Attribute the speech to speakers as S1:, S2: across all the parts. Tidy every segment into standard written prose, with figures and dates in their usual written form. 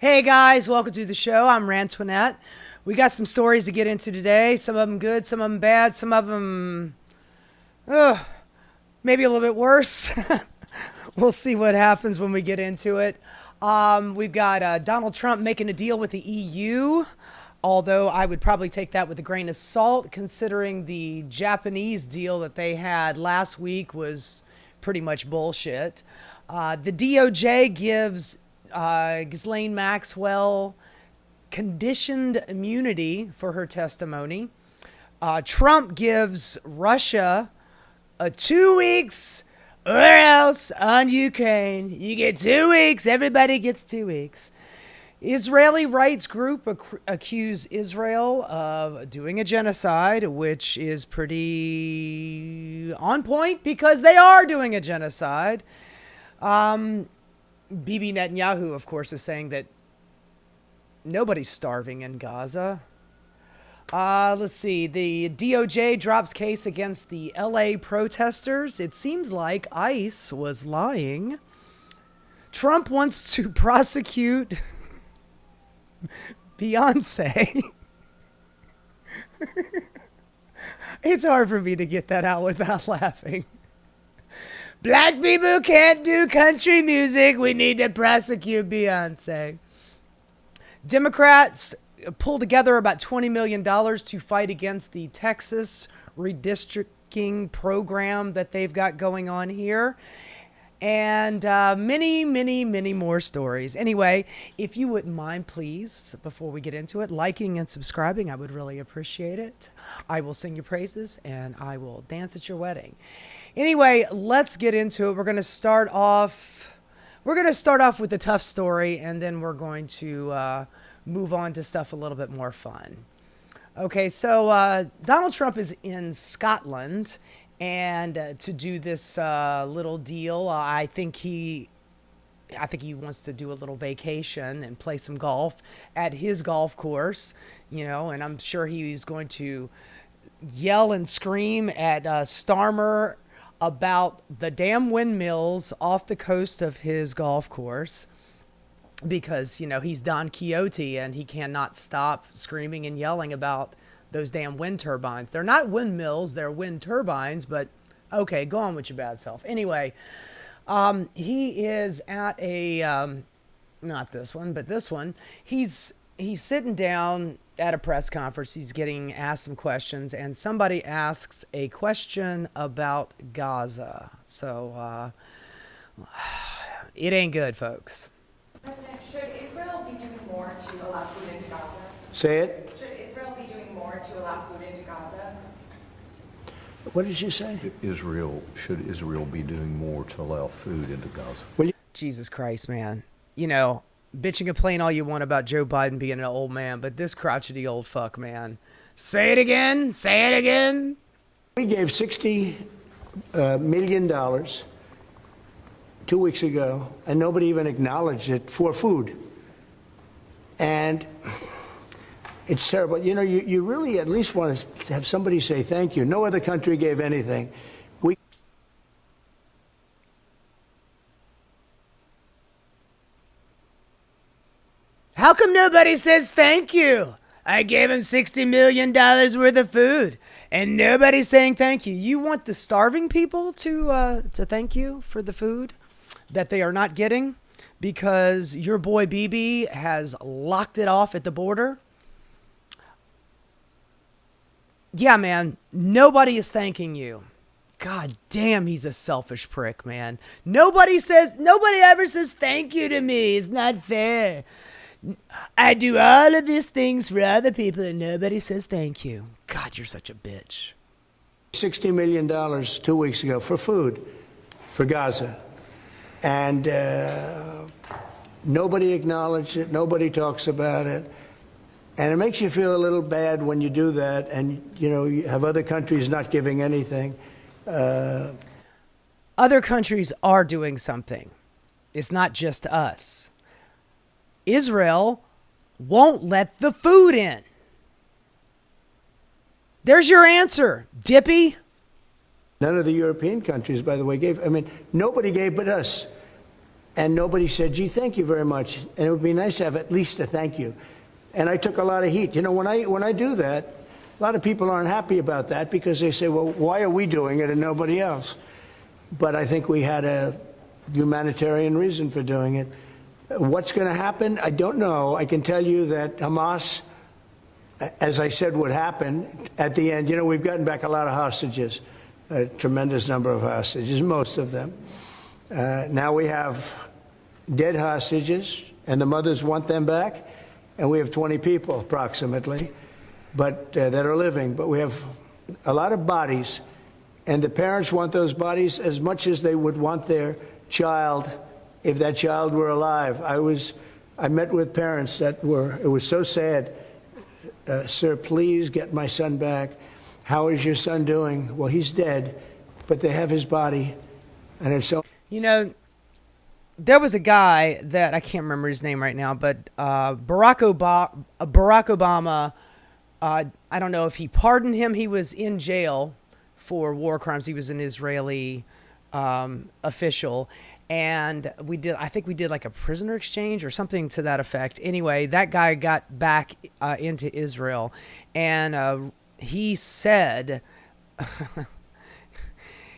S1: Hey guys, welcome to the show. I'm Rantoinette. We got some stories to get into today. Some of them good, some of them bad, some of them maybe a little bit worse. We'll see what happens when we get into it. We've got Donald Trump making a deal with the EU, although I would probably take that with a grain of salt, considering the Japanese deal that they had last week was pretty much bullshit. The DOJ gives Ghislaine Maxwell conditioned immunity for her testimony. Trump gives Russia a 2 weeks or else on Ukraine. You get 2 weeks. Everybody gets 2 weeks. Israeli rights group accuse Israel of doing a genocide, which is pretty on point because they are doing a genocide. Bibi Netanyahu, of course, is saying that nobody's starving in Gaza. Let's see. The DOJ drops case against the LA protesters. It seems like ICE was lying. Trump wants to prosecute Beyonce. It's hard for me to get that out without laughing. Black people can't do country music. We need to prosecute Beyonce. Democrats pull together about $20 million to fight against the Texas redistricting program that they've got going on here. And many, many, many more stories. Anyway, if you wouldn't mind, please, before we get into it, liking and subscribing, I would really appreciate it. I will sing your praises and I will dance at your wedding. Anyway, let's get into it. We're going to start off with a tough story, and then we're going to move on to stuff a little bit more fun. Okay, so Donald Trump is in Scotland, and to do this little deal, I think he wants to do a little vacation and play some golf at his golf course, and I'm sure he's going to yell and scream at Starmer about the damn windmills off the coast of his golf course because, he's Don Quixote and he cannot stop screaming and yelling about those damn wind turbines. They're not windmills, they're wind turbines, but okay, go on with your bad self. Anyway, he is at a, not this one, but this one. He's sitting down at a press conference. He's getting asked some questions, and somebody asks a question about Gaza. So it ain't good, folks.
S2: President, should Israel be doing more to allow food into Gaza?
S3: Say it.
S2: Should Israel be doing more to allow food into Gaza?
S3: What did you say?
S4: Should Israel be doing more to allow food into Gaza?
S1: Jesus Christ, man. Bitch and complain all you want about Joe Biden being an old man, but this crotchety old fuck, man. Say it again. Say it again.
S3: We gave $60 million 2 weeks ago, and nobody even acknowledged it for food. And it's terrible. You really at least want to have somebody say thank you. No other country gave anything.
S1: How come nobody says thank you? I gave him $60 million worth of food, and nobody's saying thank you. You want the starving people to thank you for the food that they are not getting because your boy Bibi has locked it off at the border? Yeah, man, nobody is thanking you. God damn, he's a selfish prick, man. Nobody ever says thank you to me. It's not fair. I do all of these things for other people and nobody says thank you. God, you're such a bitch.
S3: $60 million 2 weeks ago for food for Gaza. And nobody acknowledged it. Nobody talks about it. And it makes you feel a little bad when you do that and, you have other countries not giving anything.
S1: Other countries are doing something. It's not just us. Israel won't let the food in. There's your answer, Dippy.
S3: None of the European countries, by the way, gave. Nobody gave but us. And nobody said, gee, thank you very much. And it would be nice to have at least a thank you. And I took a lot of heat. You know, when I do that, a lot of people aren't happy about that because they say, well, why are we doing it and nobody else? But I think we had a humanitarian reason for doing it. What's going to happen? I don't know. I can tell you that Hamas, as I said would happen, at the end, you know, we've gotten back a lot of hostages, a tremendous number of hostages, most of them. Now we have dead hostages, and the mothers want them back, and we have 20 people approximately, but that are living. But we have a lot of bodies, and the parents want those bodies as much as they would want their child if that child were alive. I met with parents that it was so sad. Sir, please get my son back. How is your son doing? Well, he's dead, but they have his body, and it's so.
S1: You know, there was a guy that I can't remember his name right now, but Barack Obama, I don't know if he pardoned him. He was in jail for war crimes. He was an Israeli official. And I think we did like a prisoner exchange or something to that effect. Anyway, that guy got back into Israel, and he said,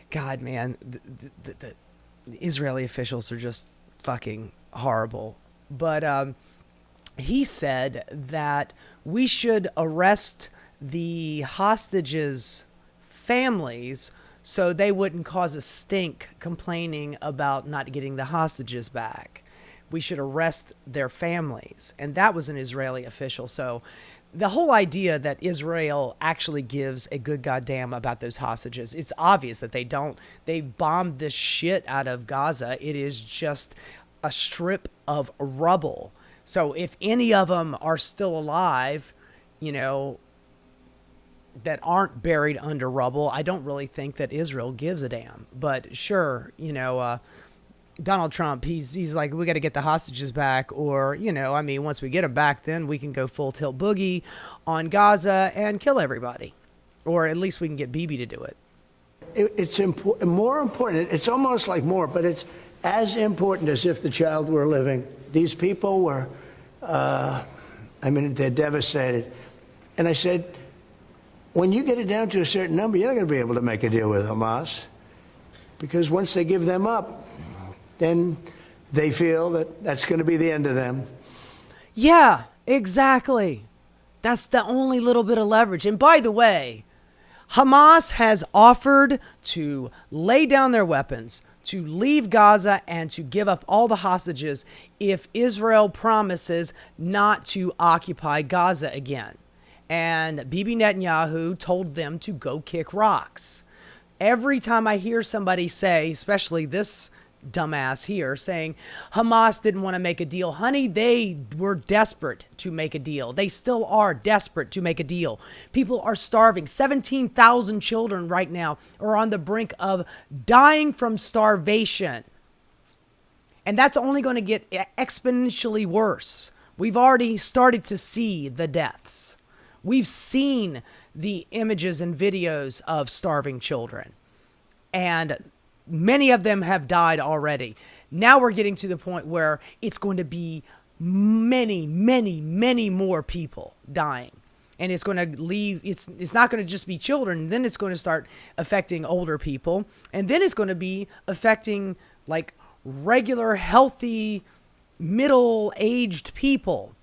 S1: God, man, the Israeli officials are just fucking horrible. But he said that we should arrest the hostages' families so they wouldn't cause a stink complaining about not getting the hostages back. We should arrest their families. And that was an Israeli official. So the whole idea that Israel actually gives a good goddamn about those hostages, it's obvious that they don't. They bombed the shit out of Gaza. It is just a strip of rubble. So if any of them are still alive, you know, that aren't buried under rubble, I don't really think that Israel gives a damn. But sure, you know, Donald Trump, he's like, we got to get the hostages back, or, you know, I mean, once we get them back, then we can go full tilt boogie on Gaza and kill everybody, or at least we can get Bibi to do it.
S3: It's more important. It's almost like more, but it's as important as if the child were living. These people were, I mean, they're devastated. And I said, when you get it down to a certain number, you're not going to be able to make a deal with Hamas, because once they give them up, then they feel that that's going to be the end of them.
S1: Yeah, exactly. That's the only little bit of leverage. And by the way, Hamas has offered to lay down their weapons, to leave Gaza, and to give up all the hostages if Israel promises not to occupy Gaza again. And Bibi Netanyahu told them to go kick rocks. Every time I hear somebody say, especially this dumbass here, saying Hamas didn't want to make a deal, honey, they were desperate to make a deal. They still are desperate to make a deal. People are starving. 17,000 children right now are on the brink of dying from starvation. And that's only going to get exponentially worse. We've already started to see the deaths. We've seen the images and videos of starving children, and many of them have died already. Now we're getting to the point where it's going to be many, many, many more people dying. And it's going to leave, it's not going to just be children. Then it's going to start affecting older people. And then it's going to be affecting like regular, healthy, middle-aged people.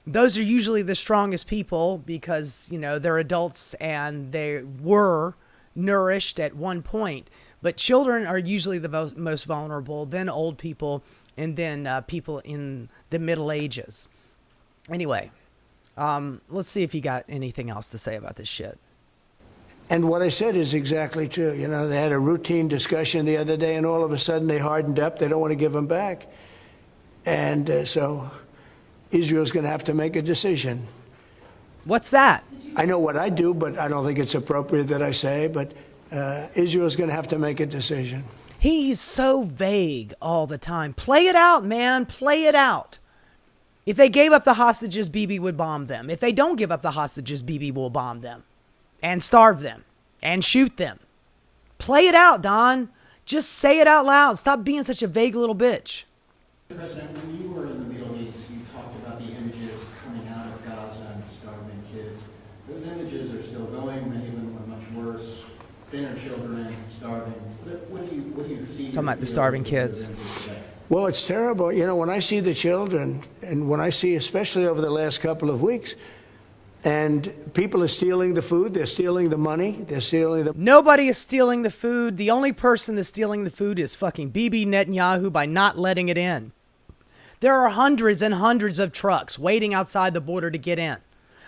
S1: Those are usually the strongest people because, you know, they're adults and they were nourished at one point. But children are usually the most vulnerable, then old people, and then people in the Middle Ages. Anyway, let's see if you got anything else to say about this shit.
S3: And what I said is exactly true. You know, they had a routine discussion the other day, and all of a sudden they hardened up. They don't want to give them back. And so Israel's going to have to make a decision.
S1: What's that?
S3: I know what I do, but I don't think it's appropriate that I say, but Israel's going to have to make a decision.
S1: He's so vague all the time. Play it out, man. Play it out. If they gave up the hostages, Bibi would bomb them. If they don't give up the hostages, Bibi will bomb them and starve them and shoot them. Play it out, Don. Just say it out loud. Stop being such a vague little bitch.
S5: President, when you were in the Middle East, you talked about the images coming out of Gaza and starving kids. Those images are still going. Many of them are much worse. Thinner children starving. What do you see?
S1: Talking about the starving kids.
S3: Well, it's terrible. You know, when I see the children, and when I see, especially over the last couple of weeks, and people are stealing the food, they're stealing the money, they're stealing the...
S1: Nobody is stealing the food. The only person that's stealing the food is fucking Bibi Netanyahu by not letting it in. There are hundreds and hundreds of trucks waiting outside the border to get in.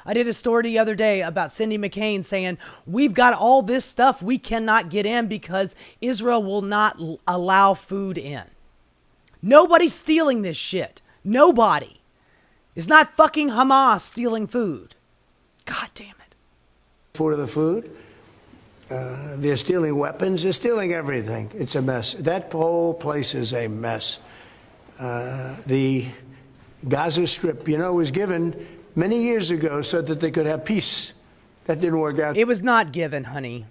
S1: I did a story the other day about Cindy McCain saying, we've got all this stuff we cannot get in because Israel will not allow food in. Nobody's stealing this shit. Nobody. It's not fucking Hamas stealing food. God damn it.
S3: For the food. They're stealing weapons. They're stealing everything. It's a mess. That whole place is a mess. The Gaza Strip, you know, was given many years ago so that they could have peace. That didn't work out.
S1: It was not given, honey.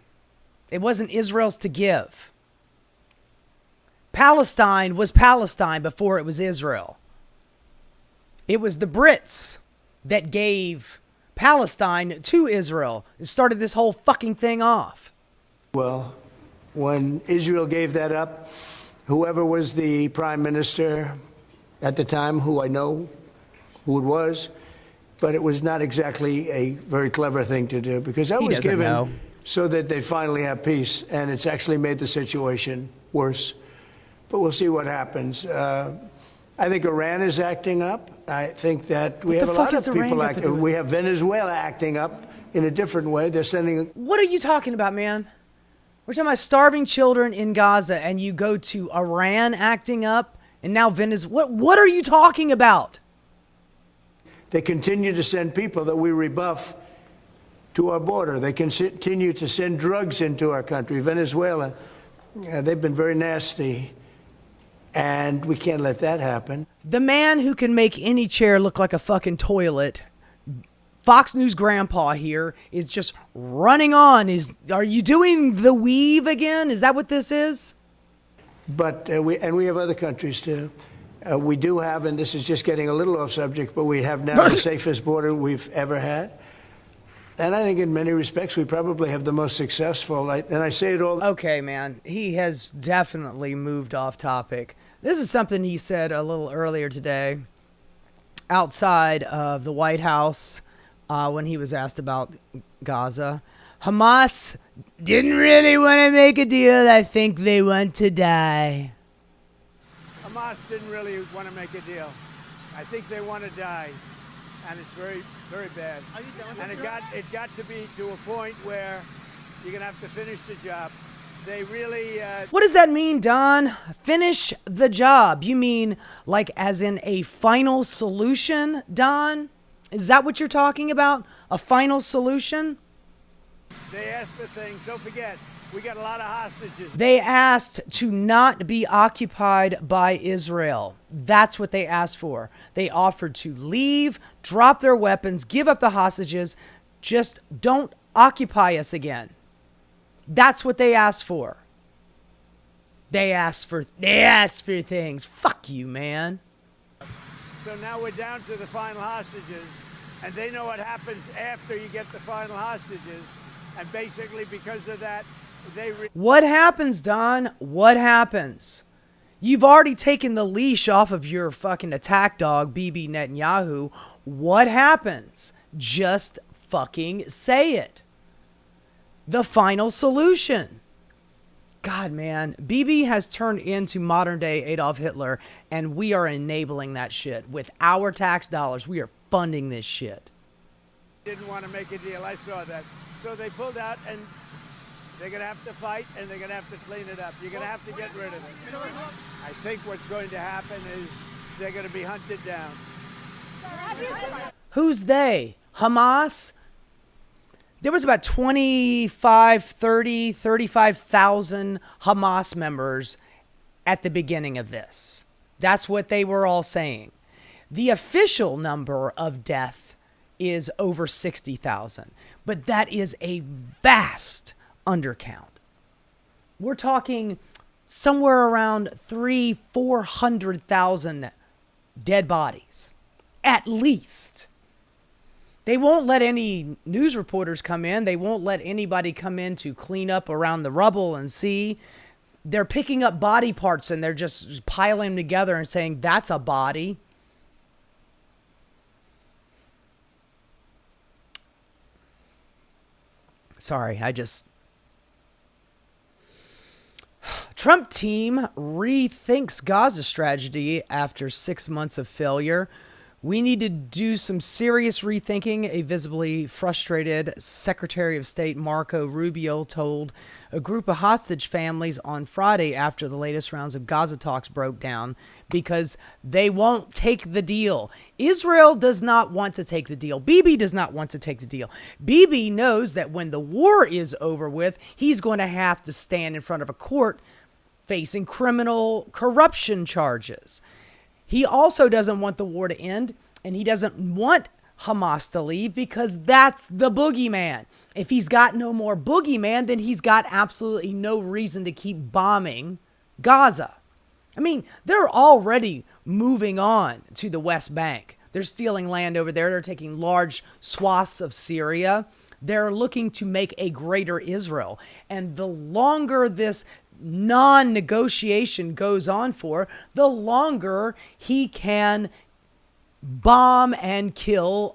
S1: It wasn't Israel's to give. Palestine was Palestine before it was Israel. It was the Brits that gave Palestine to Israel. It started this whole fucking thing off.
S3: Well, when Israel gave that up, whoever was the prime minister at the time, who I know who it was, but it was not exactly a very clever thing to do because that was given so that they finally have peace, and it's actually made the situation worse. But we'll see what happens. I think Iran is acting up. I think that we have a lot of people acting. We have Venezuela acting up in a different way. They're sending...
S1: What are you talking about, man? We're talking about starving children in Gaza, and you go to Iran acting up, and now Venezuela. What are you talking about?
S3: They continue to send people that we rebuff to our border. They continue to send drugs into our country. Venezuela, they've been very nasty, and we can't let that happen.
S1: The man who can make any chair look like a fucking toilet, Fox News grandpa here, is just running on. Are you doing the weave again? Is that what this is?
S3: But we have other countries too. We do have, and this is just getting a little off subject, but we have now the safest border we've ever had. And I think in many respects, we probably have the most successful, and I say it all.
S1: Okay, man. He has definitely moved off topic. This is something he said a little earlier today outside of the White House when he was asked about Gaza. Hamas didn't really want to make a deal. I think they want to die.
S3: Hamas didn't really want to make a deal. I think they want to die, and it's very, very bad.
S5: Are you done with
S3: and it got to be to a point where you're going to have to finish the job. They really...
S1: What does that mean, Don? Finish the job. You mean like as in a final solution, Don? Is that what you're talking about? A final solution?
S3: They asked for things. Don't forget, we got a lot of hostages.
S1: They asked to not be occupied by Israel. That's what they asked for. They offered to leave, drop their weapons, give up the hostages. Just don't occupy us again. That's what they asked for. They asked for things. Fuck you, man.
S3: So now we're down to the final hostages, and they know what happens after you get the final hostages. And basically, because of that,
S1: What happens, Don? What happens? You've already taken the leash off of your fucking attack dog, Bibi Netanyahu. What happens? Just fucking say it. The final solution. God, man. Bibi has turned into modern day Adolf Hitler, and we are enabling that shit. With our tax dollars, we are funding this shit.
S3: Didn't want to make a deal. I saw that. So they pulled out, and they're going to have to fight, and they're going to have to clean it up. You're going to have to get rid of it. I think what's going to happen is they're going to be hunted down.
S1: Who's they? Hamas? There was about 35,000 Hamas members at the beginning of this. That's what they were all saying. The official number of death is over 60,000, but that is a vast undercount. We're talking somewhere around 400,000 dead bodies. At least. They won't let any news reporters come in. They won't let anybody come in to clean up around the rubble and see. They're picking up body parts and they're just piling them together and saying, that's a body. Sorry, Trump team rethinks Gaza strategy after 6 months of failure. We need to do some serious rethinking, a visibly frustrated Secretary of State Marco Rubio told a group of hostage families on Friday after the latest rounds of Gaza talks broke down because they won't take the deal. Israel does not want to take the deal. Bibi does not want to take the deal. Bibi knows that when the war is over with, he's going to have to stand in front of a court facing criminal corruption charges. He also doesn't want the war to end, and he doesn't want Hamas to leave because that's the boogeyman. If he's got no more boogeyman, then he's got absolutely no reason to keep bombing Gaza. I mean, they're already moving on to the West Bank. They're stealing land over there. They're taking large swaths of Syria. They're looking to make a greater Israel. And the longer this non-negotiation goes on for, the longer he can bomb and kill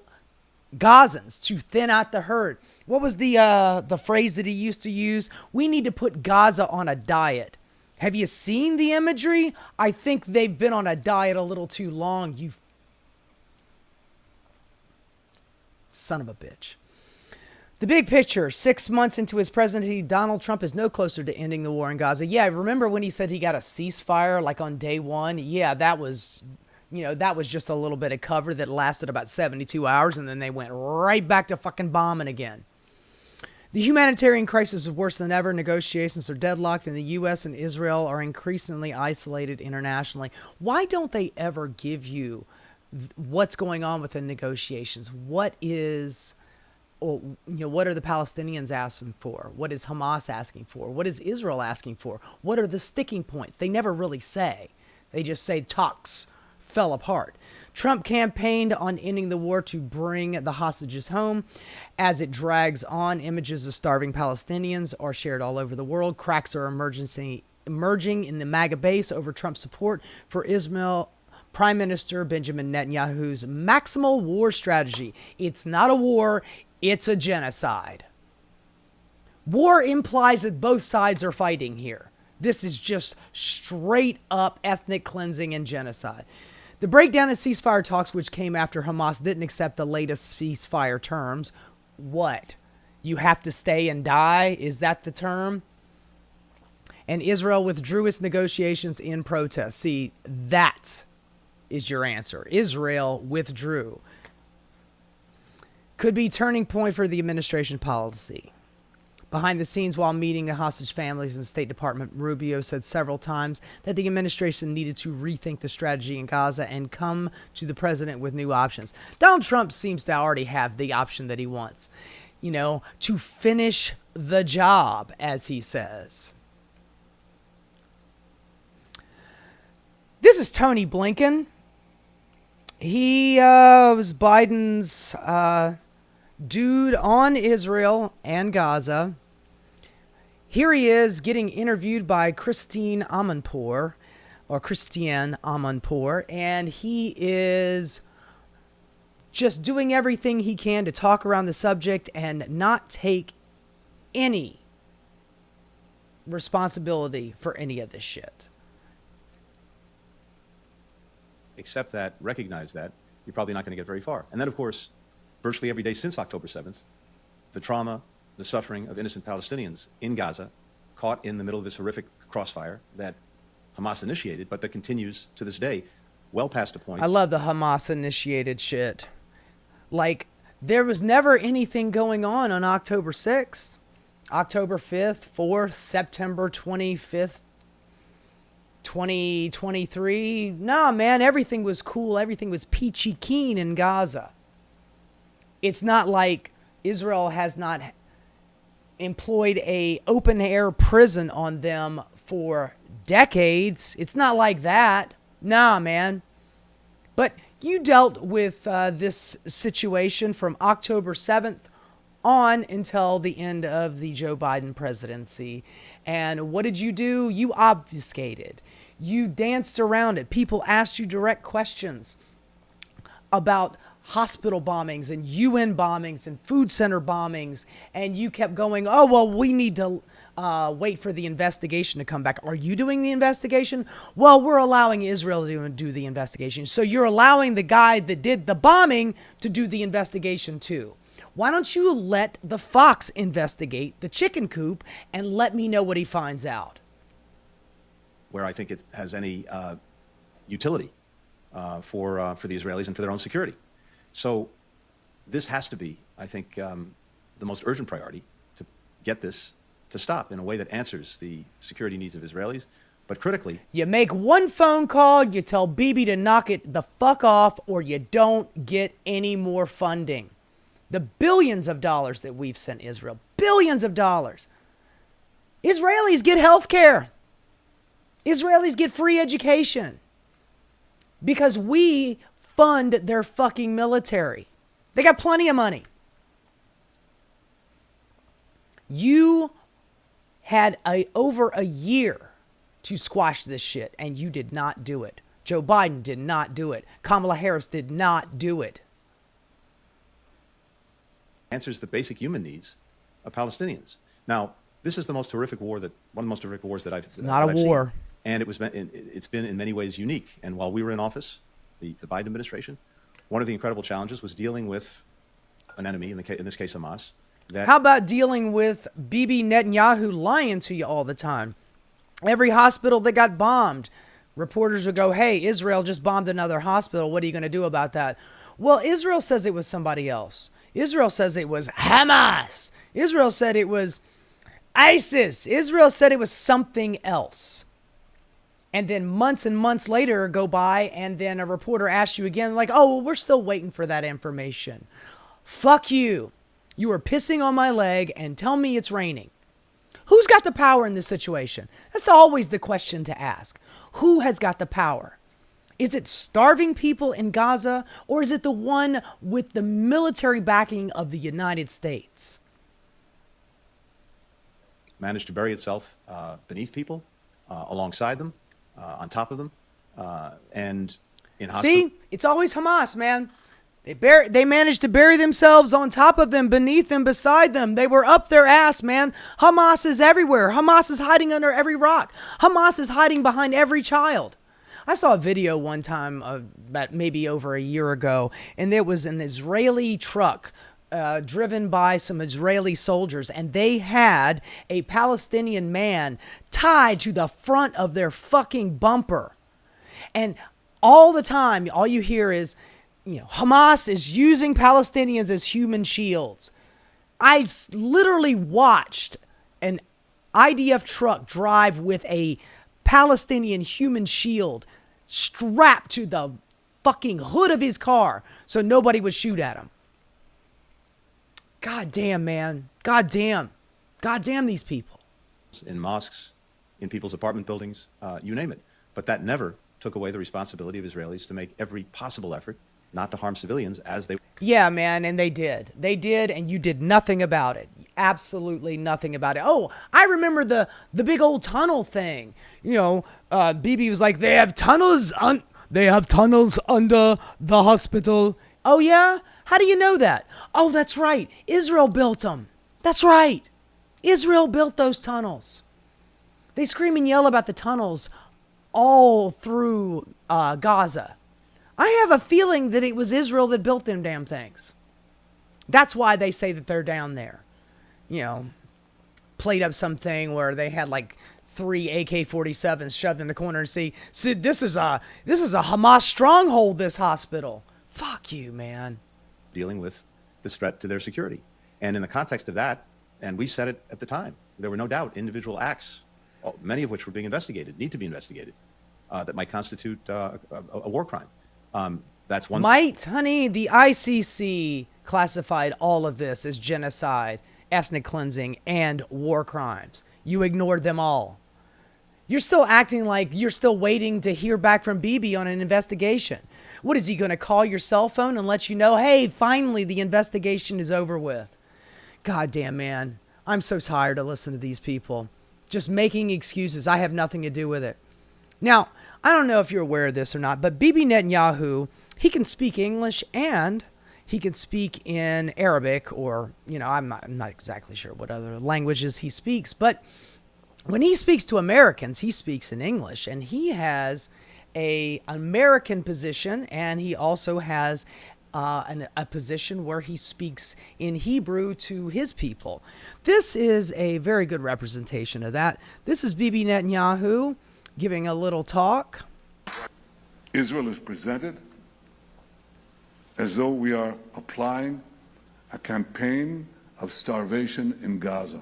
S1: Gazans to thin out the herd. What was the phrase that he used to use? We need to put Gaza on a diet. Have you seen the imagery? I think they've been on a diet a little too long, you son of a bitch. The big picture, 6 months into his presidency, Donald Trump is no closer to ending the war in Gaza. Yeah, remember when he said he got a ceasefire like on day one? Yeah, that was just a little bit of cover that lasted about 72 hours, and then they went right back to fucking bombing again. The humanitarian crisis is worse than ever. Negotiations are deadlocked, and the U.S. and Israel are increasingly isolated internationally. Why don't they ever give you what's going on with the negotiations? What is... what are the Palestinians asking for? What is Hamas asking for? What is Israel asking for? What are the sticking points? They never really say. They just say talks fell apart. Trump campaigned on ending the war to bring the hostages home. As it drags on, images of starving Palestinians are shared all over the world. Cracks are emerging in the MAGA base over Trump's support for Israel. Prime Minister Benjamin Netanyahu's maximal war strategy. It's not a war. It's a genocide. War implies that both sides are fighting here. This is just straight up ethnic cleansing and genocide. The breakdown in ceasefire talks, which came after Hamas didn't accept the latest ceasefire terms. What? You have to stay and die? Is that the term? And Israel withdrew its negotiations in protest. See, that is your answer. Israel withdrew. Could be turning point for the administration policy. Behind the scenes while meeting the hostage families in the State Department, Rubio said several times that the administration needed to rethink the strategy in Gaza and come to the president with new options. Donald Trump seems to already have the option that he wants, to finish the job, as he says. This is Tony Blinken. He was Biden's dude on Israel and Gaza. Here he is getting interviewed by Christiane Amanpour, and he is just doing everything he can to talk around the subject and not take any responsibility for any of this shit.
S6: Accept that, recognize that, you're probably not going to get very far. And then, of course, virtually every day since October 7th, the trauma, the suffering of innocent Palestinians in Gaza, caught in the middle of this horrific crossfire that Hamas initiated, but that continues to this day, well past a point.
S1: I love the Hamas initiated shit. Like, there was never anything going on October 6th, October 5th, 4th, September 25th, 2023. Nah, man, everything was cool. Everything was peachy keen in Gaza. It's not like Israel has not employed a open air prison on them for decades. It's not like that. Nah, man. But you dealt with this situation from October 7th on until the end of the Joe Biden presidency. And what did you do? You obfuscated. You danced around it. People asked you direct questions about hospital bombings and UN bombings and food center bombings. And you kept going, oh, well, we need to wait for the investigation to come back. Are you doing the investigation? Well, we're allowing Israel to do the investigation. So you're allowing the guy that did the bombing to do the investigation too. Why don't you let the fox investigate the chicken coop and let me know what he finds out?
S6: Where I think it has any utility for the Israelis and for their own security. So this has to be, I think, the most urgent priority to get this to stop in a way that answers the security needs of Israelis. But critically,
S1: you make one phone call, you tell Bibi to knock it the fuck off, or you don't get any more funding. The billions of dollars that we've sent Israel, billions of dollars. Israelis get health care. Israelis get free education because we fund their fucking military. They got plenty of money. You had over a year to squash this shit, and you did not do it. Joe Biden did not do it. Kamala Harris did not do it.
S6: answers the basic human needs of Palestinians. Now, this is the most horrific war one of the most horrific wars that I've seen. It's
S1: not a war.
S6: And it's been in many ways unique. And while we were in office, the Biden administration, one of the incredible challenges was dealing with an enemy, in this case Hamas.
S1: How about dealing with Bibi Netanyahu lying to you all the time? Every hospital that got bombed, reporters would go, hey, Israel just bombed another hospital. What are you going to do about that? Well, Israel says it was somebody else. Israel says it was Hamas. Israel said it was ISIS. Israel said it was something else. And then months and months later go by, and then a reporter asks you again, like, oh, well, we're still waiting for that information. Fuck you. You are pissing on my leg and tell me it's raining. Who's got the power in this situation? That's always the question to ask. Who has got the power? Is it starving people in Gaza, or is it the one with the military backing of the United States?
S6: Managed to bury itself beneath people, alongside them, on top of them, and in hospital.
S1: See, it's always Hamas, man. They managed to bury themselves on top of them, beneath them, beside them. They were up their ass, man. Hamas is everywhere. Hamas is hiding under every rock. Hamas is hiding behind every child. I saw a video one time, about maybe over a year ago, and there was an Israeli truck driven by some Israeli soldiers, and they had a Palestinian man tied to the front of their fucking bumper. And all the time, all you hear is, you know, Hamas is using Palestinians as human shields. I literally watched an IDF truck drive with a Palestinian human shield strapped to the fucking hood of his car so nobody would shoot at him. God damn, man. God damn. God damn these people.
S6: In mosques, in people's apartment buildings, you name it. But that never took away the responsibility of Israelis to make every possible effort not to harm civilians as they...
S1: Yeah, man, and they did. They did, and you did nothing about it. Absolutely nothing about it. Oh, I remember the big old tunnel thing. You know, Bibi was like, they have tunnels under the hospital. Oh, yeah? How do you know that? Oh, that's right. Israel built them. That's right. Israel built those tunnels. They scream and yell about the tunnels all through Gaza. I have a feeling that it was Israel that built them damn things. That's why they say that they're down there. You know, played up something where they had like 3 AK-47s shoved in the corner and see, this is a Hamas stronghold, this hospital. Fuck you, man.
S6: Dealing with this threat to their security. And in the context of that, and we said it at the time, there were no doubt individual acts, many of which were being investigated, need to be investigated, that might constitute a war crime. That's one.
S1: Honey, the ICC classified all of this as genocide, ethnic cleansing, and war crimes. You ignored them all. You're still acting like you're still waiting to hear back from Bibi on an investigation. What is he going to call your cell phone and let you know, hey, finally the investigation is over with? God damn, man. I'm so tired of listening to these people just making excuses. I have nothing to do with it. Now, I don't know if you're aware of this or not, but Bibi Netanyahu, he can speak English and he can speak in Arabic, or, I'm not exactly sure what other languages he speaks, but when he speaks to Americans, he speaks in English, and he has an American position, and he also has a position where he speaks in Hebrew to his people. This is a very good representation of that. This is Bibi Netanyahu giving a little talk.
S7: Israel is presented as though we are applying a campaign of starvation in Gaza.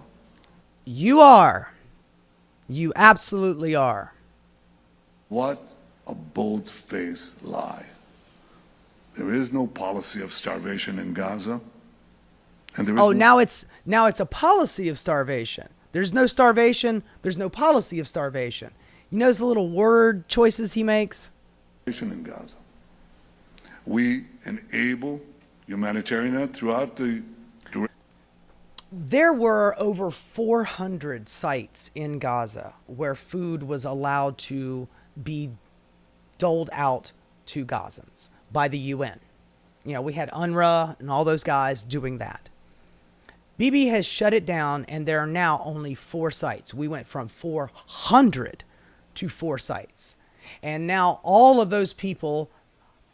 S1: You are. You absolutely are.
S7: What a bold-faced lie. There is no policy of starvation in Gaza. And there is
S1: now it's a policy of starvation. There's no starvation. There's no policy of starvation. You notice the little word choices he makes?
S7: in Gaza. We enable humanitarian aid throughout the
S1: There were over 400 sites in Gaza where food was allowed to be doled out to Gazans by the UN. We had UNRWA and all those guys doing that. Bibi has shut it down, and there are now only 4 sites. We went from 400 to 4 sites. And now all of those people,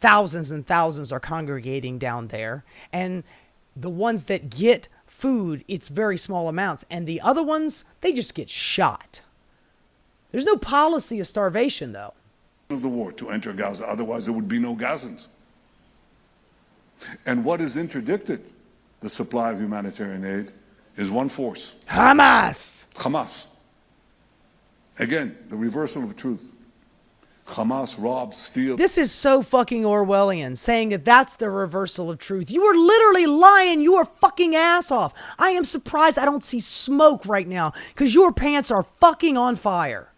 S1: thousands and thousands, are congregating down there. And the ones that get food, it's very small amounts. And the other ones, they just get shot. There's no policy of starvation, though.
S7: of the war to enter Gaza. Otherwise, there would be no Gazans. And what has interdicted the supply of humanitarian aid is one force.
S1: Hamas!
S7: Hamas. Again, the reversal of truth. Hamas robs, steals.
S1: This is so fucking Orwellian, saying that that's the reversal of truth. You are literally lying your fucking ass off. I am surprised I don't see smoke right now, because your pants are fucking on fire.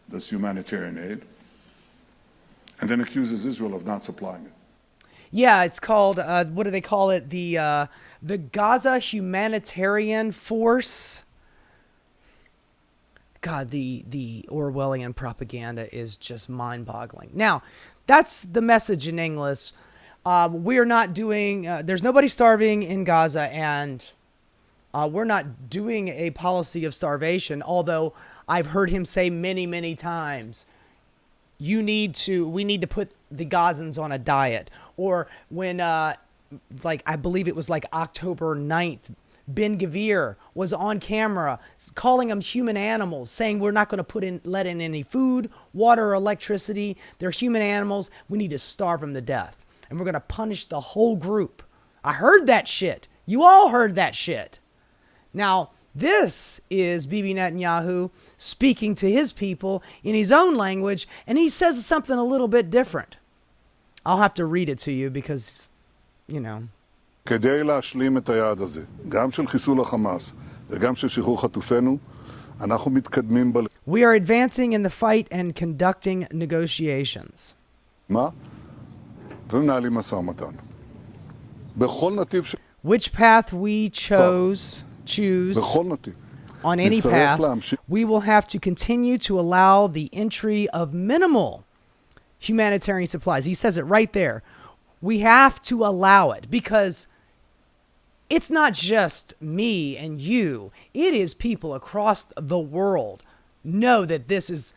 S7: This humanitarian aid, and then accuses Israel of not supplying it.
S1: Yeah, it's called, what do they call it? The Gaza Humanitarian Force. God, the Orwellian propaganda is just mind-boggling. Now, that's the message in English. We're not doing, there's nobody starving in Gaza, and we're not doing a policy of starvation, although I've heard him say many, many times, we need to put the Gazans on a diet. Or when, I believe it was like October 9th, Ben Gvir was on camera calling them human animals, saying we're not going to let in any food, water, or electricity. They're human animals. We need to starve them to death. And we're going to punish the whole group. I heard that shit. You all heard that shit. Now, this is Bibi Netanyahu speaking to his people in his own language, and he says something a little bit different. I'll have to read it to you because,
S7: כדי להשלים את היעד הזה, גם של חיסול החמאס וגם של שחרור חטופינו, אנחנו מתקדמים
S1: We are advancing in the fight and conducting negotiations.
S7: מה? ומנהלים משא ומתן. בכל נתיב
S1: Which path we choose
S7: בכל נתיב.
S1: on any path, we will have to continue to allow the entry of minimal humanitarian supplies. He says it right there. We have to allow it because it's not just me and you. It is people across the world know that this is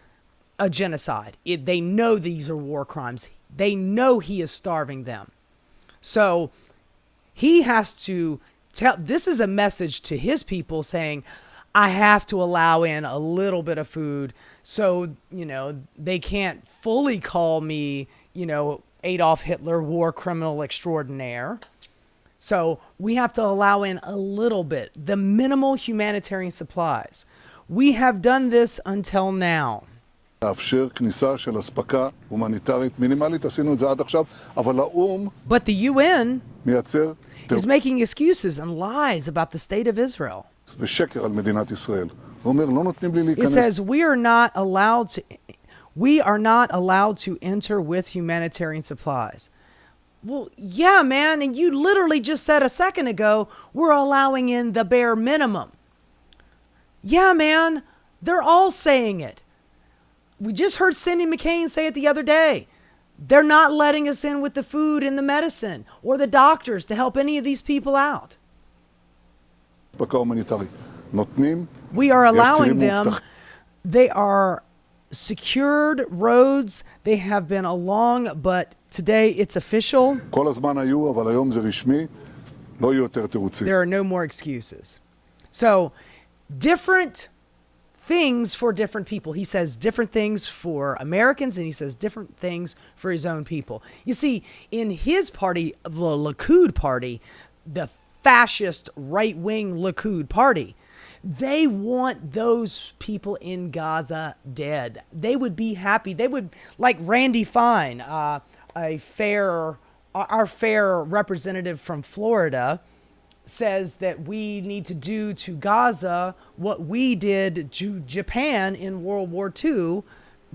S1: a genocide. They know these are war crimes. They know he is starving them. So he has to tell, this is a message to his people saying, I have to allow in a little bit of food so, they can't fully call me, Adolf Hitler, war criminal extraordinaire. So we have to allow in a little bit, the minimal humanitarian supplies. We have done this until now.
S7: לאפשר כניסה של אספקה הומניטרית מינימלית, עשינו את זה עד עכשיו, אבל האו"ם
S1: But the UN
S7: מייצר
S1: is making excuses and lies about the state of Israel.
S7: ושקר על מדינת ישראל. הוא אומר, לא נותנים לי
S1: It
S7: להיכנס.
S1: says we are not allowed to, We are not allowed to enter with humanitarian supplies. Well, yeah, man, and you literally just said a second ago, we're allowing in the bare minimum. Yeah, man, they're all saying it. We just heard Cindy McCain say it the other day. They're not letting us in with the food and the medicine or the doctors to help any of these people out. We are allowing them. They are secured roads. They have been along, but today it's official. There are no more excuses. So, different things for different people. He says different things for Americans, and he says different things for his own people. You see, in his party, the Likud party, the fascist right-wing Likud party, they want those people in Gaza dead. They would be happy. They would, like Randy Fine, our fair representative from Florida, says that we need to do to Gaza what we did to Japan in World War II,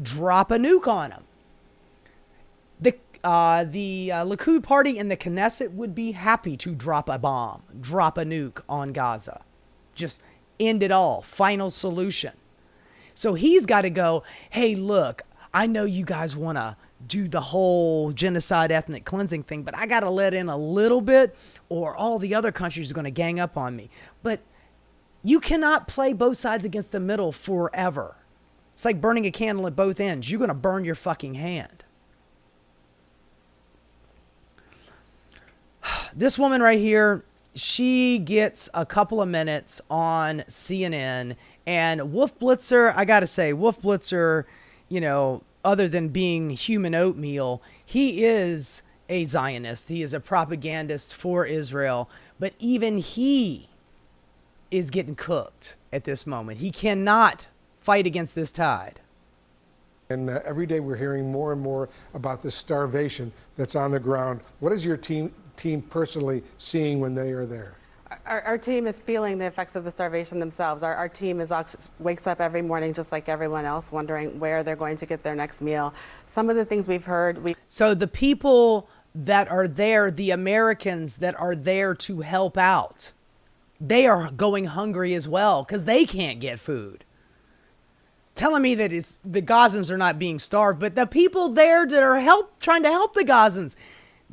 S1: drop a nuke on them. The Likud party in the Knesset would be happy to drop a bomb, drop a nuke on Gaza. Just end it all. Final solution. So he's got to go, hey, look, I know you guys want to do the whole genocide ethnic cleansing thing, but I got to let in a little bit or all the other countries are going to gang up on me. But you cannot play both sides against the middle forever. It's like burning a candle at both ends. You're going to burn your fucking hand. This woman right here, she gets a couple of minutes on CNN, and Wolf Blitzer, I got to say, Wolf Blitzer, you know, other than being human oatmeal, he is a Zionist. He is a propagandist for Israel, but even he is getting cooked at this moment. He cannot fight against this tide.
S8: And every day we're hearing more and more about the starvation that's on the ground. What is your team personally seeing when they are there?
S9: Our team is feeling the effects of the starvation themselves. Our team wakes up every morning just like everyone else, wondering where they're going to get their next meal. Some of the things we've heard.
S1: So the people that are there, the Americans that are there to help out, they are going hungry as well because they can't get food. Telling me that the Gazans are not being starved, but the people there that are trying to help the Gazans,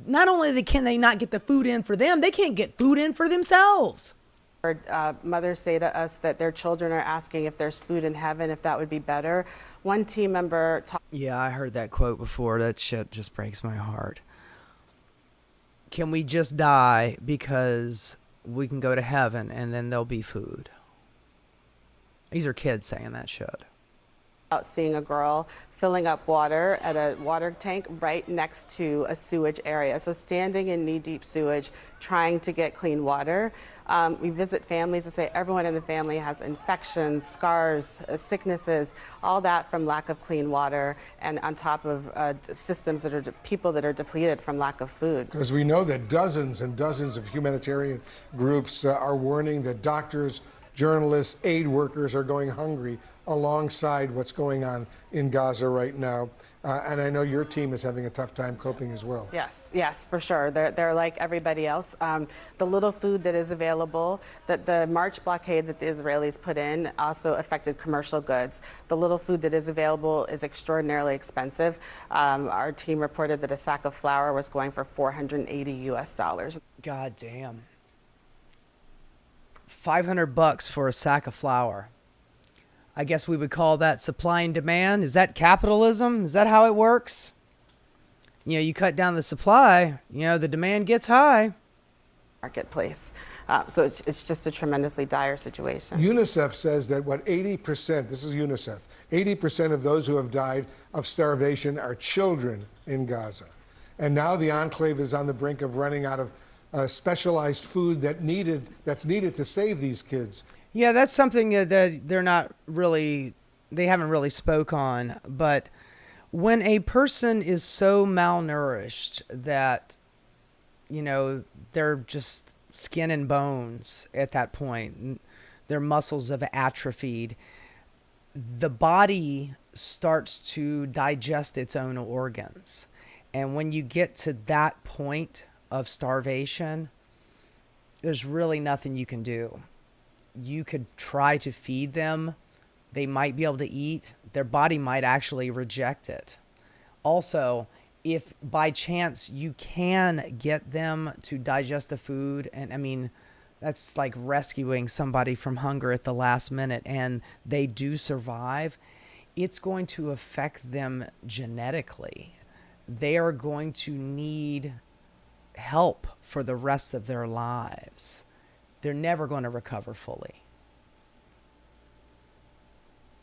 S1: not only can they not get the food in for them, they can't get food in for themselves.
S9: Heard mothers say to us that their children are asking if there's food in heaven, if that would be better. One team member
S1: Yeah, I heard that quote before. That shit just breaks my heart. Can we just die because we can go to heaven and then there'll be food? These are kids saying that shit.
S9: Out seeing a girl filling up water at a water tank right next to a sewage area. So standing in knee-deep sewage, trying to get clean water. We visit families and say everyone in the family has infections, scars, sicknesses, all that from lack of clean water, and on top of systems that are people that are depleted from lack of food.
S8: Because we know that dozens and dozens of humanitarian groups are warning that doctors, journalists, aid workers are going hungry alongside what's going on in Gaza right now. And I know your team is having a tough time coping as well.
S9: Yes, for sure. They're like everybody else. The little food that is available, that the March blockade that the Israelis put in also affected commercial goods. The little food that is available is extraordinarily expensive. Our team reported that a sack of flour was going for $480 US.
S1: God damn. $500 for a sack of flour. I guess we would call that supply and demand. Is that capitalism? Is that how it works? You know, you cut down the supply, you know, the demand gets high.
S9: Marketplace. So it's just a tremendously dire situation.
S8: UNICEF says that 80%, this is UNICEF, 80% of those who have died of starvation are children in Gaza. And now the enclave is on the brink of running out of specialized food that's needed to save these kids.
S1: Yeah, that's something that they haven't really spoke on. But when a person is so malnourished that, you know, they're just skin and bones at that point, their muscles have atrophied, the body starts to digest its own organs. And when you get to that point of starvation, there's really nothing you can do. You could try to feed them. They might be able to eat. Their body might actually reject it. Also, if by chance you can get them to digest the food, and I mean, that's like rescuing somebody from hunger at the last minute, and they do survive, it's going to affect them genetically. They are going to need help for the rest of their lives. They're never going to recover fully.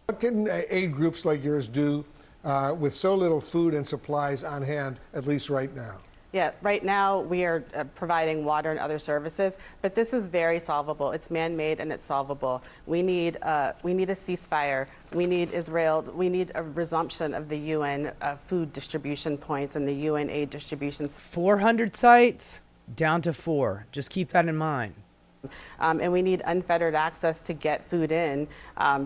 S8: What can aid groups like yours do with so little food and supplies on hand, at least right now?
S9: Yeah, right now we are providing water and other services, but this is very solvable. It's man-made and it's solvable. We need a ceasefire. We need Israel. We need a resumption of the UN food distribution points and the UN aid distributions.
S1: 400 sites down to 4. Just keep that in mind.
S9: And we need unfettered access to get food in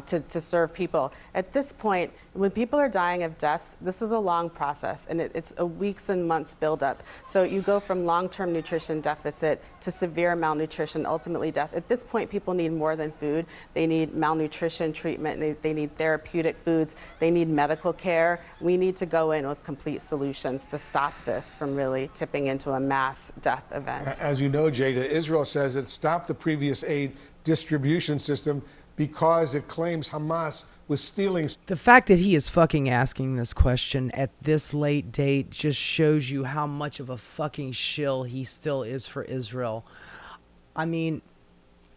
S9: to serve people. At this point, when people are dying of deaths, this is a long process, and it's a weeks and months buildup. So you go from long-term nutrition deficit to severe malnutrition, ultimately death. At this point, people need more than food. They need malnutrition treatment. They need therapeutic foods. They need medical care. We need to go in with complete solutions to stop this from really tipping into a mass death event.
S8: As you know, Jada, Israel says it stopped the previous aid distribution system because it claims Hamas was stealing.
S1: The fact that he is fucking asking this question at this late date just shows you how much of a fucking shill he still is for Israel. I mean,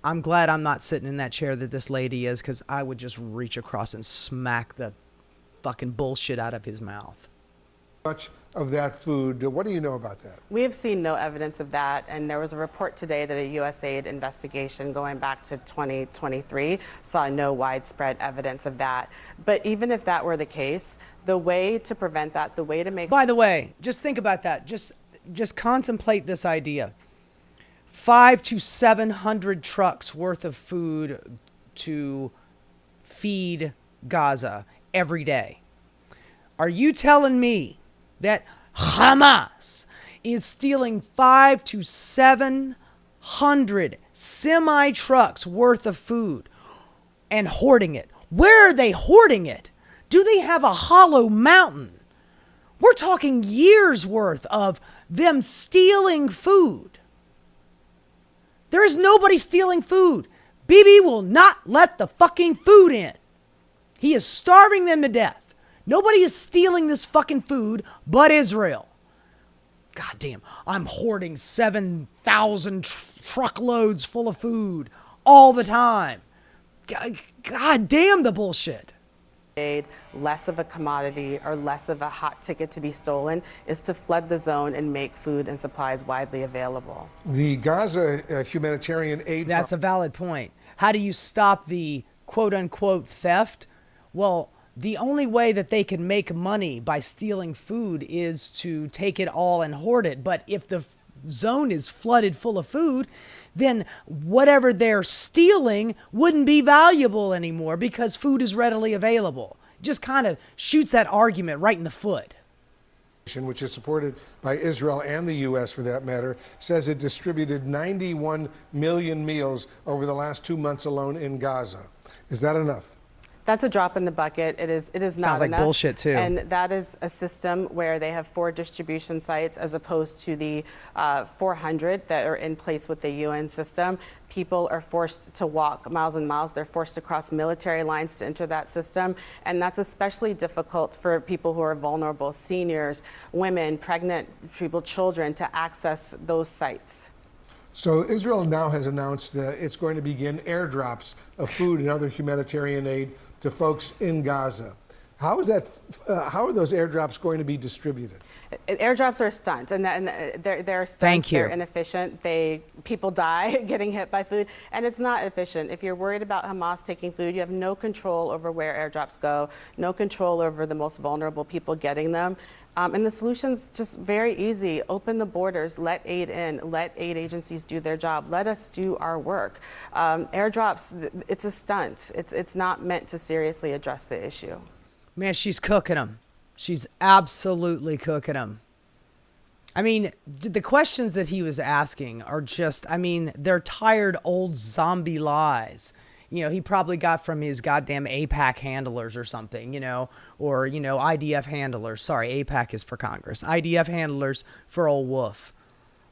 S1: I'm glad I'm not sitting in that chair that this lady is, because I would just reach across and smack the fucking bullshit out of his mouth.
S8: Much of that food. What do you know about that?
S9: We have seen no evidence of that, and there was a report today that a USAID investigation going back to 2023 saw no widespread evidence of that. But even if that were the case, the way to prevent that, the way to make...
S1: By the way, just think about that. Just contemplate this idea. 500 to 700 trucks worth of food to feed Gaza every day. Are you telling me that Hamas is stealing 500 to 700 semi-trucks worth of food and hoarding it? Where are they hoarding it? Do they have a hollow mountain? We're talking years worth of them stealing food. There is nobody stealing food. Bibi will not let the fucking food in. He is starving them to death. Nobody is stealing this fucking food but Israel. God damn, I'm hoarding 7,000 truckloads full of food all the time. God damn the bullshit.
S9: Less of a commodity or less of a hot ticket to be stolen is to flood the zone and make food and supplies widely available.
S8: The Gaza humanitarian aid...
S1: That's a valid point. How do you stop the quote-unquote theft? Well, the only way that they can make money by stealing food is to take it all and hoard it. But if the zone is flooded full of food, then whatever they're stealing wouldn't be valuable anymore because food is readily available. Just kind of shoots that argument right in the foot.
S8: Which is supported by Israel and the U.S. for that matter, says it distributed 91 million meals over the last 2 months alone in Gaza. Is that enough?
S9: That's a drop in the bucket. It is not enough.
S1: Sounds like bullshit, too.
S9: And that is a system where they have 4 distribution sites as opposed to the 400 that are in place with the UN system. People are forced to walk miles and miles. They're forced to cross military lines to enter that system. And that's especially difficult for people who are vulnerable, seniors, women, pregnant people, children, to access those sites.
S8: So Israel now has announced that it's going to begin airdrops of food and other humanitarian aid to folks in Gaza. How is that? How are those airdrops going to be distributed?
S9: Airdrops are a stunt, and they're stunts.
S1: Thank you.
S9: They're inefficient. People die getting hit by food, and it's not efficient. If you're worried about Hamas taking food, you have no control over where airdrops go, no control over the most vulnerable people getting them. And the solution's just very easy. Open the borders, let aid in, let aid agencies do their job. Let us do our work. Airdrops, it's a stunt. It's not meant to seriously address the issue.
S1: Man, she's cooking them. She's absolutely cooking them. I mean, the questions that he was asking are just, I mean, they're tired old zombie lies. You know, he probably got from his goddamn AIPAC handlers or something, you know, or, you know, IDF handlers. Sorry, AIPAC is for Congress. IDF handlers for old Wolf.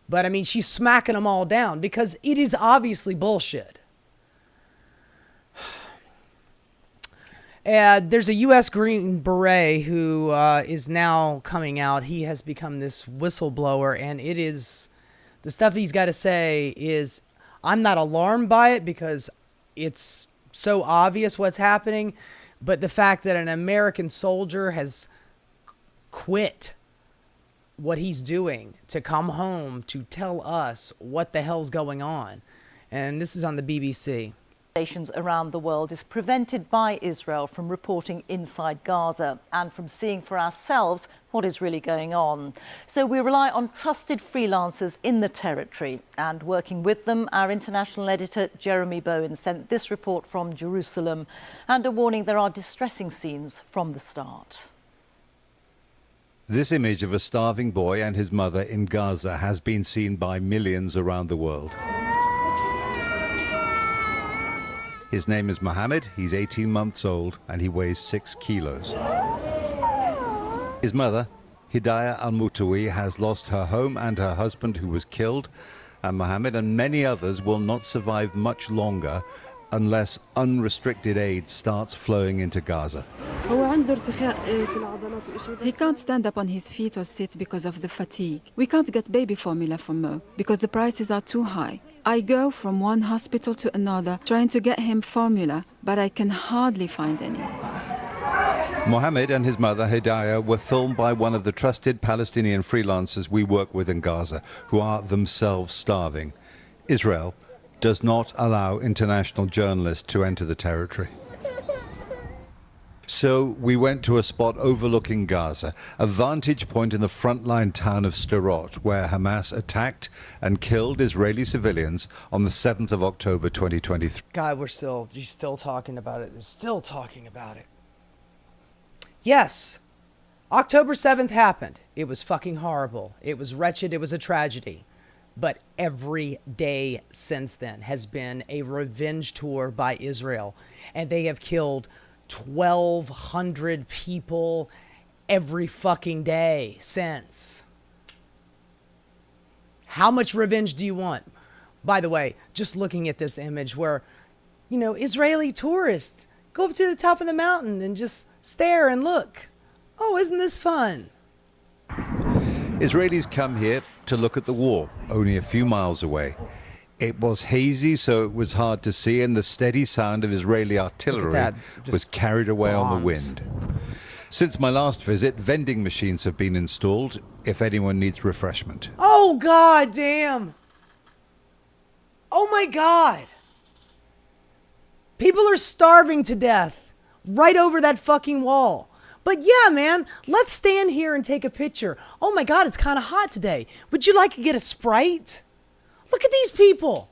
S1: But, I mean, she's smacking them all down because it is obviously bullshit. There's a U.S. Green Beret who is now coming out. He has become this whistleblower, and it is, the stuff he's got to say is, I'm not alarmed by it because it's so obvious what's happening, but the fact that an American soldier has quit what he's doing to come home to tell us what the hell's going on. And this is on the BBC.
S10: Nations around the world is prevented by Israel from reporting inside Gaza and from seeing for ourselves what is really going on. So we rely on trusted freelancers in the territory, and working with them, our international editor Jeremy Bowen sent this report from Jerusalem and a warning there are distressing scenes from the start.
S11: This image of a starving boy and his mother in Gaza has been seen by millions around the world. His name is Mohammed, he's 18 months old, and he weighs 6 kilos. His mother, Hidayah al-Mutawi, has lost her home and her husband, who was killed, and Mohammed and many others will not survive much longer unless unrestricted aid starts flowing into Gaza.
S12: He can't stand up on his feet or sit because of the fatigue. We can't get baby formula from Mo because the prices are too high. I go from one hospital to another trying to get him formula, but I can hardly find any.
S11: Mohammed and his mother Hidayah were filmed by one of the trusted Palestinian freelancers we work with in Gaza, who are themselves starving. Israel does not allow international journalists to enter the territory. So we went to a spot overlooking Gaza, a vantage point in the frontline town of Sderot, where Hamas attacked and killed Israeli civilians on the 7th of October 2023.
S1: God, she's still talking about it. They're still talking about it. Yes, October 7th happened. It was fucking horrible. It was wretched. It was a tragedy. But every day since then has been a revenge tour by Israel. And they have killed 1,200 people every fucking day since. How much revenge do you want? By the way, just looking at this image where, you know, Israeli tourists go up to the top of the mountain and just stare and look. Oh, isn't this fun?
S11: Israelis come here to look at the war, only a few miles away. It was hazy, so it was hard to see, and the steady sound of Israeli artillery was carried away on the wind. Since my last visit, vending machines have been installed if anyone needs refreshment.
S1: Oh, God damn. Oh, my God. People are starving to death right over that fucking wall. But yeah, man, let's stand here and take a picture. Oh, my God, it's kind of hot today. Would you like to get a Sprite? Look at these people.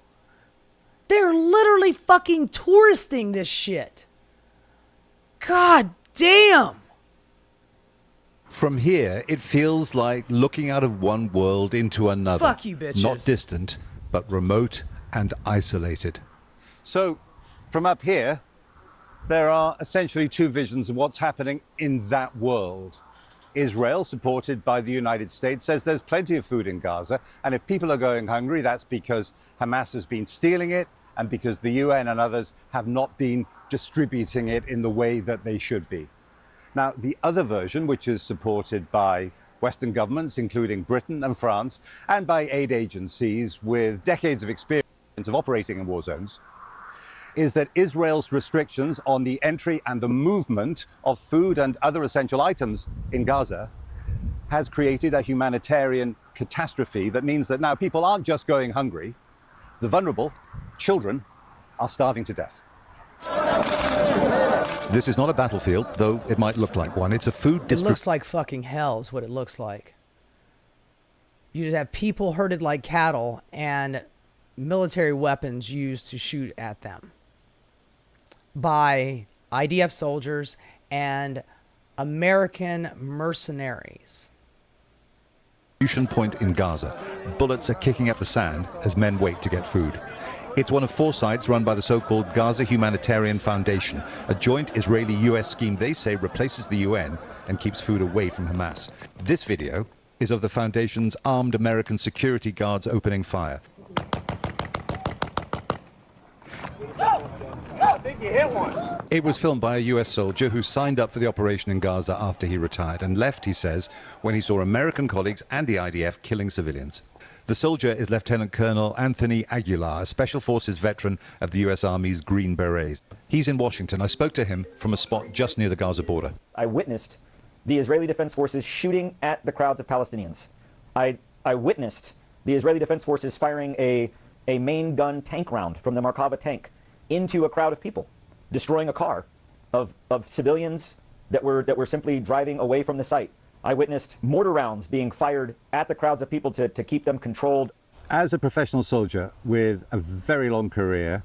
S1: They're literally fucking touristing this shit. God damn.
S11: From here, it feels like looking out of one world into another.
S1: Fuck you, bitches.
S11: Not distant, but remote and isolated. So, from up here, there are essentially two visions of what's happening in that world. Israel, supported by the United States, says there's plenty of food in Gaza, and if people are going hungry, that's because Hamas has been stealing it and because the UN and others have not been distributing it in the way that they should be. Now, the other version, which is supported by Western governments, including Britain and France, and by aid agencies with decades of experience of operating in war zones, is that Israel's restrictions on the entry and the movement of food and other essential items in Gaza has created a humanitarian catastrophe that means that now people aren't just going hungry. The vulnerable, children, are starving to death. This is not a battlefield, though it might look like one. It's a food district.
S1: It looks like fucking hell is what it looks like. You'd have people herded like cattle and military weapons used to shoot at them by IDF soldiers and American mercenaries.
S11: Point in Gaza. Bullets are kicking up the sand as men wait to get food. It's one of 4 sites run by the so-called Gaza Humanitarian Foundation, a joint Israeli-US scheme they say replaces the UN and keeps food away from Hamas. This video is of the foundation's armed American security guards opening fire. It was filmed by a US soldier who signed up for the operation in Gaza after he retired and left, he says, when he saw American colleagues and the IDF killing civilians. The soldier is Lieutenant Colonel Anthony Aguilar, a Special Forces veteran of the US Army's Green Berets. He's in Washington. I spoke to him from a spot just near the Gaza border.
S13: I witnessed the Israeli Defense Forces shooting at the crowds of Palestinians. I witnessed the Israeli Defense Forces firing a main gun tank round from the Merkava tank into a crowd of people, destroying a car of civilians that were simply driving away from the site. I witnessed mortar rounds being fired at the crowds of people to keep them controlled.
S11: As a professional soldier with a very long career,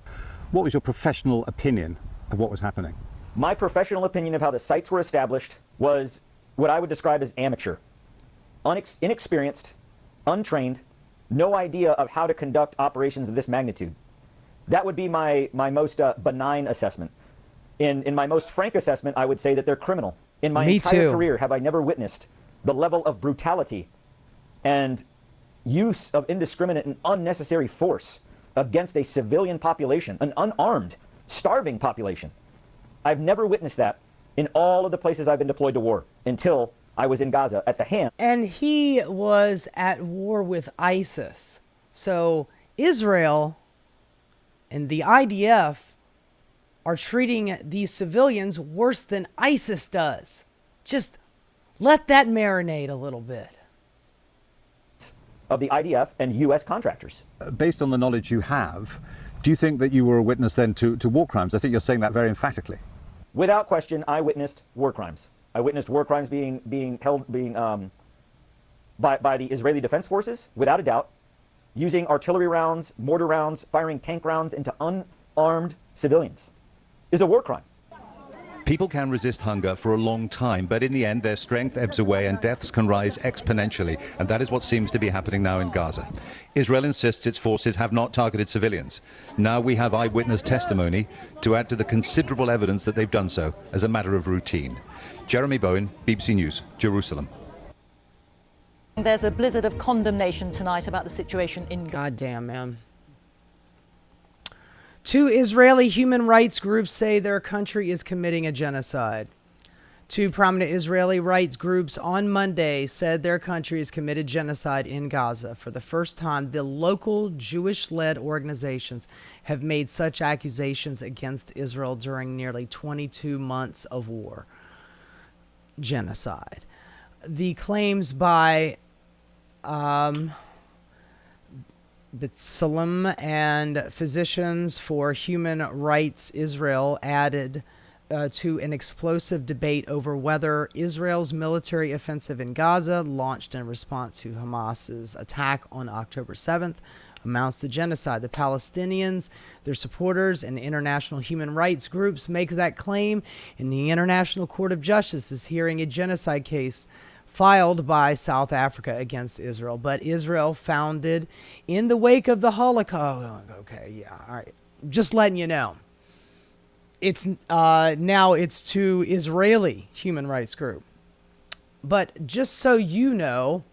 S11: what was your professional opinion of what was happening?
S13: My professional opinion of how the sites were established was what I would describe as amateur. Inexperienced, untrained, no idea of how to conduct operations of this magnitude. That would be my most benign assessment. In my most frank assessment, I would say that they're criminal. In my entire career, have I never witnessed the level of brutality and use of indiscriminate and unnecessary force against a civilian population, an unarmed, starving population. I've never witnessed that in all of the places I've been deployed to war until I was in Gaza at the hand.
S1: And he was at war with ISIS. So Israel and the IDF are treating these civilians worse than ISIS does. Just let that marinate a little bit.
S13: Of the IDF and U.S. contractors.
S11: Based on the knowledge you have, do you think that you were a witness then to war crimes? I think you're saying that very emphatically.
S13: Without question, I witnessed war crimes. I witnessed war crimes being held by the Israeli Defense Forces, without a doubt, using artillery rounds, mortar rounds, firing tank rounds into unarmed civilians. Is a war crime.
S11: People can resist hunger for a long time, but in the end their strength ebbs away and deaths can rise exponentially, and that is what seems to be happening now in Gaza. Israel insists its forces have not targeted civilians. Now we have eyewitness testimony to add to the considerable evidence that they've done so as a matter of routine. Jeremy Bowen, BBC News, Jerusalem.
S10: There's a blizzard of condemnation tonight about the situation in Gaza.
S1: Goddamn, man. 2 Israeli human rights groups say their country is committing a genocide. 2 prominent Israeli rights groups on Monday said their country has committed genocide in Gaza. For the first time, the local Jewish-led organizations have made such accusations against Israel during nearly 22 months of war. Genocide. The claims by B'Tselem and Physicians for Human Rights Israel added to an explosive debate over whether Israel's military offensive in Gaza, launched in response to Hamas's attack on October 7th, amounts to genocide. The Palestinians, their supporters, and international human rights groups make that claim, and the International Court of Justice is hearing a genocide case filed by South Africa against Israel. But Israel, founded in the wake of the Holocaust. Okay, yeah, all right. Just letting you know. It's now it's to Israeli human rights group. But just so you know,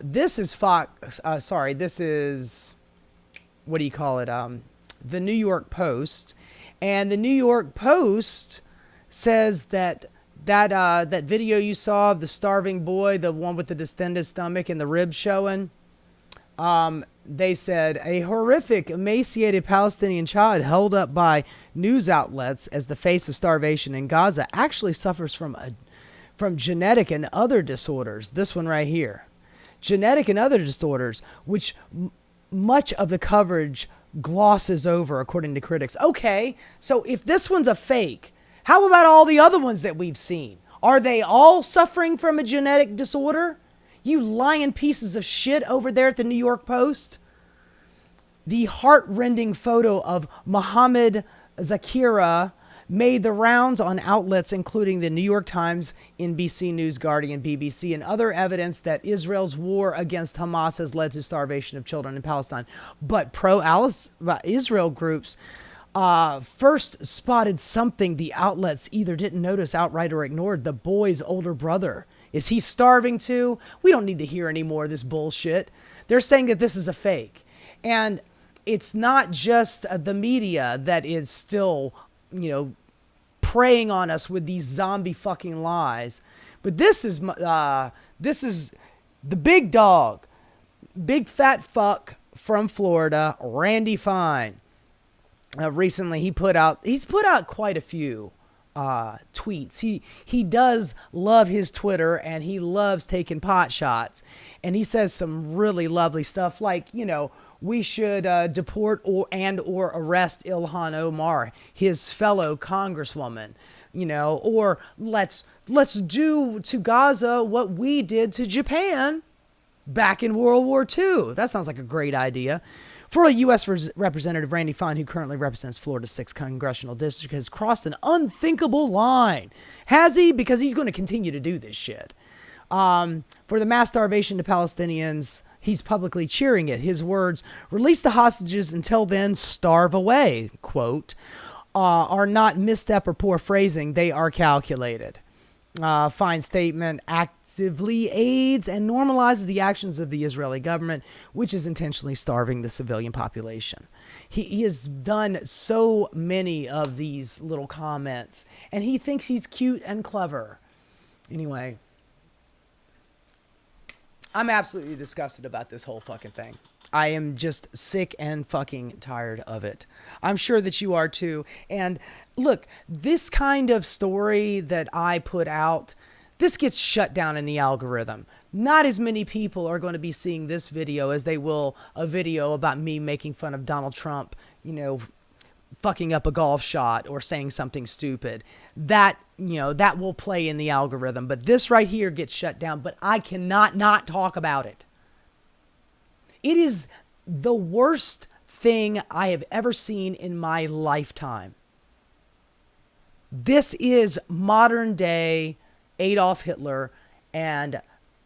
S1: this is this is, what do you call it? The New York Post. And the New York Post says that video you saw of the starving boy, the one with the distended stomach and the ribs showing, they said a horrific, emaciated Palestinian child held up by news outlets as the face of starvation in Gaza actually suffers from genetic and other disorders. This one right here. Genetic and other disorders, which much of the coverage glosses over, according to critics. Okay, so if this one's a fake, how about all the other ones that we've seen? Are they all suffering from a genetic disorder? You lying pieces of shit over there at the New York Post. The heart-rending photo of Mohammed Zakira made the rounds on outlets including the New York Times, NBC News, Guardian, BBC, and other evidence that Israel's war against Hamas has led to starvation of children in Palestine. But pro-Israel groups first spotted something the outlets either didn't notice outright or ignored: the boy's older brother. Is he starving too? We don't need to hear any more of this bullshit. They're saying that this is a fake. And it's not just the media that is still, preying on us with these zombie fucking lies. But this is the big dog, big fat fuck from Florida, Randy Fine. Recently, he's put out quite a few tweets. He does love his Twitter, and he loves taking pot shots. And he says some really lovely stuff like, we should deport or arrest Ilhan Omar, his fellow congresswoman, or let's do to Gaza what we did to Japan back in World War II. That sounds like a great idea. Florida U.S. Representative Randy Fine, who currently represents Florida's 6th congressional district, has crossed an unthinkable line. Has he? Because he's going to continue to do this shit. For the mass starvation to Palestinians, he's publicly cheering it. His words, "Release the hostages, until then, starve away," quote, are not misstep or poor phrasing. They are calculated. Fine's statement actively aids and normalizes the actions of the Israeli government, which is intentionally starving the civilian population. He has done so many of these little comments, and he thinks he's cute and clever. Anyway, I'm absolutely disgusted about this whole fucking thing. I am just sick and fucking tired of it. I'm sure that you are too. And look, this kind of story that I put out, this gets shut down in the algorithm. Not as many people are going to be seeing this video as they will a video about me making fun of Donald Trump, fucking up a golf shot or saying something stupid. That will play in the algorithm. But this right here gets shut down, but I cannot not talk about it. It is the worst thing I have ever seen in my lifetime. This is modern day Adolf Hitler and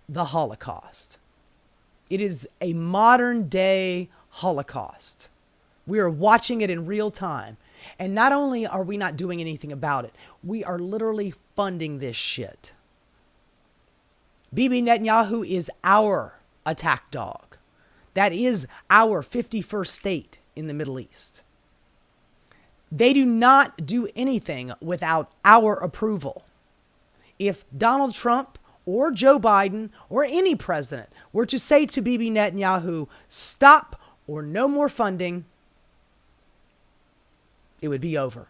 S1: the Holocaust. It is a modern day Holocaust. We are watching it in real time. And not only are we not doing anything about it, we are literally funding this shit. Bibi Netanyahu is our attack dog. That is our 51st state in the Middle East. They do not do anything without our approval. If Donald Trump or Joe Biden or any president were to say to Bibi Netanyahu, stop or no more funding, it would be over.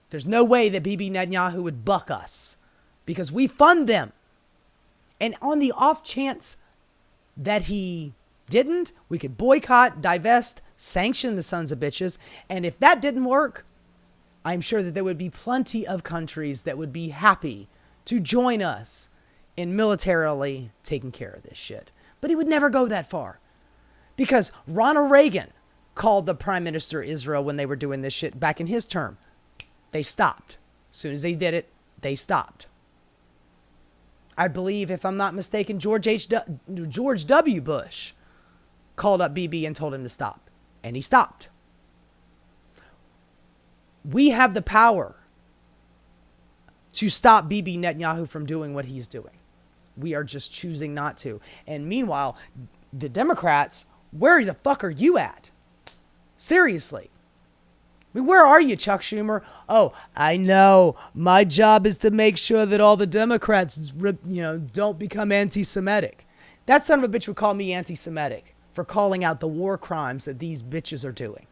S1: There's no way that Bibi Netanyahu would buck us because we fund them. And on the off chance that he didn't, we could boycott, divest, sanction the sons of bitches. And if that didn't work, I'm sure that there would be plenty of countries that would be happy to join us in militarily taking care of this shit. But he would never go that far because Ronald Reagan called the prime minister of Israel when they were doing this shit back in his term. They stopped. As soon as they did it, they stopped. I believe, if I'm not mistaken, George W. Bush called up Bibi and told him to stop. And he stopped. We have the power to stop Bibi Netanyahu from doing what he's doing. We are just choosing not to. And meanwhile, the Democrats, where the fuck are you at? Seriously. I mean, where are you, Chuck Schumer? Oh, I know. My job is to make sure that all the Democrats, don't become anti-Semitic. That son of a bitch would call me anti-Semitic for calling out the war crimes that these bitches are doing.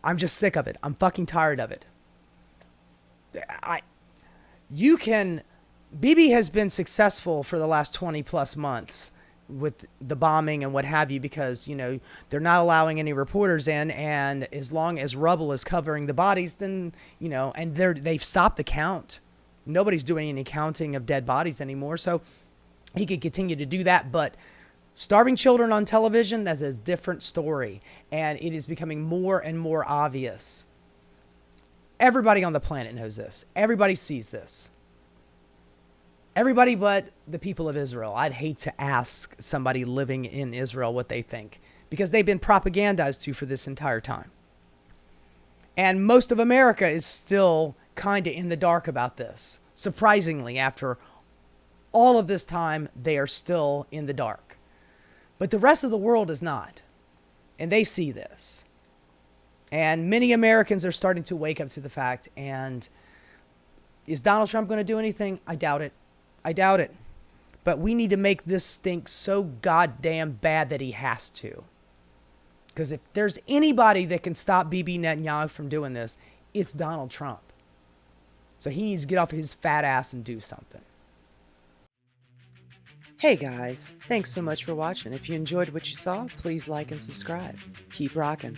S1: I'm just sick of it. I'm fucking tired of it. Bibi has been successful for the last 20 plus months with the bombing and what have you, because, they're not allowing any reporters in. And as long as rubble is covering the bodies, then, and they've stopped the count. Nobody's doing any counting of dead bodies anymore. So he could continue to do that. But starving children on television, that's a different story. And it is becoming more and more obvious Everybody on the planet knows this. Everybody sees this. Everybody but the people of Israel. I'd hate to ask somebody living in Israel what they think, because they've been propagandized to for this entire time. And most of America is still kind of in the dark about this. Surprisingly, after all of this time, they are still in the dark. But the rest of the world is not. And they see this. And many Americans are starting to wake up to the fact. And is Donald Trump going to do anything? I doubt it. I doubt it. But we need to make this stink so goddamn bad that he has to. Because if there's anybody that can stop Bibi Netanyahu from doing this, it's Donald Trump. So he needs to get off his fat ass and do something. Hey guys, thanks so much for watching. If you enjoyed what you saw, please like and subscribe. Keep rocking.